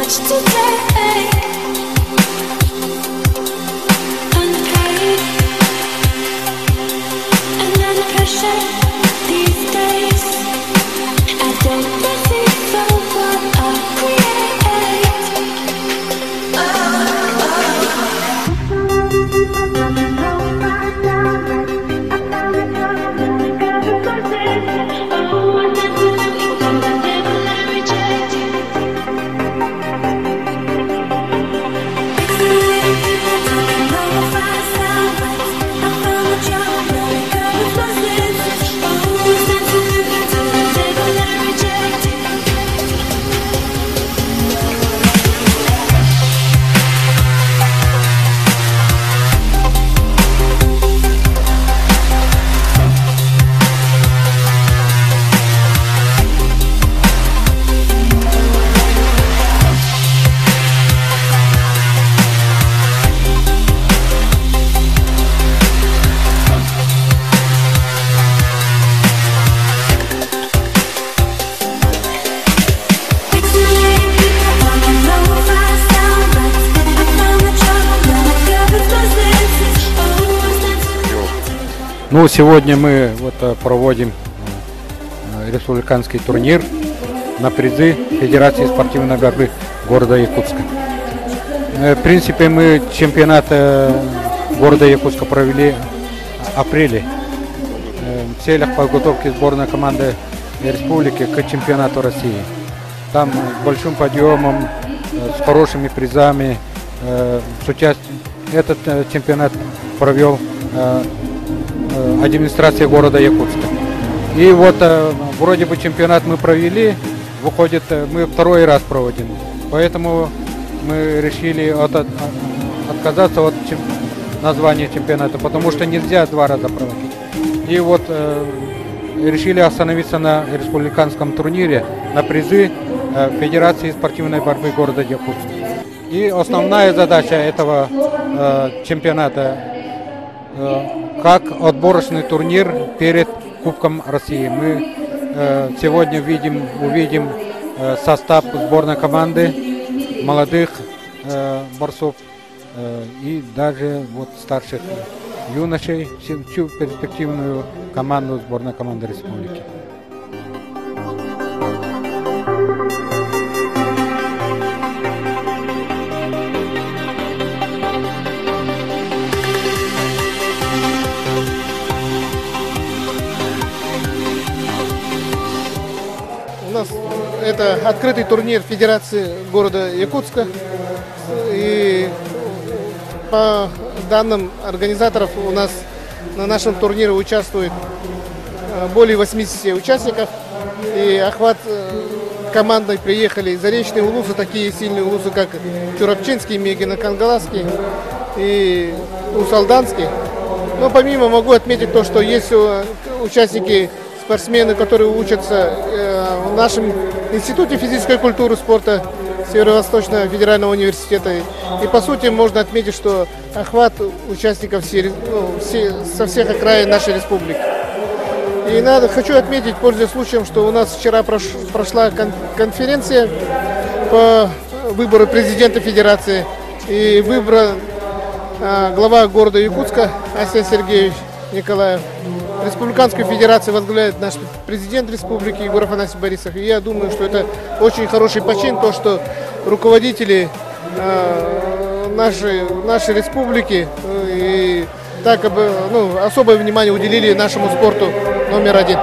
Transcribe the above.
much to take. Unpaid, and under pressure these days. I don't receive for what I create. Ну, сегодня мы проводим республиканский турнир на призы Федерации спортивной борьбы города Якутска. В принципе, мы чемпионат города Якутска провели в апреле в целях подготовки сборной команды республики к чемпионату России. Там с большим подъемом, с хорошими призами. Этот чемпионат провел администрация города Якутска. И вот вроде бы чемпионат мы провели, выходит, мы второй раз проводим. Поэтому мы решили отказаться от названия чемпионата, потому что нельзя два раза проводить. И вот решили остановиться на республиканском турнире, на призы Федерации спортивной борьбы города Якутска. И основная задача этого чемпионата как отборочный турнир перед Кубком России. Мы сегодня увидим состав сборной команды молодых борцов и даже старших юношей, всю перспективную команду сборной команды республики. У нас это открытый турнир Федерации города Якутска. И по данным организаторов у нас на нашем турнире участвует более 80 участников. И охват командой приехали заречные улусы, такие сильные улусы, как Чурапчинский, Мегино-Кангаласский и Усалданский. Но помимо могу отметить то, что есть участники, спортсмены, которые учатся в нашем институте физической культуры и спорта Северо-Восточного федерального университета. И по сути можно отметить, что охват участников со всех окраин нашей республики. И хочу отметить, пользуясь случаем, что у нас вчера прошла конференция по выбору президента Федерации. И выбран глава города Якутска Асия Сергеевич Николаев. Республиканскую федерацию возглавляет наш президент республики Егор Афанасьевич Борисов. И я думаю, что это очень хороший почин, то, что руководители нашей республики и особое внимание уделили нашему спорту номер 1.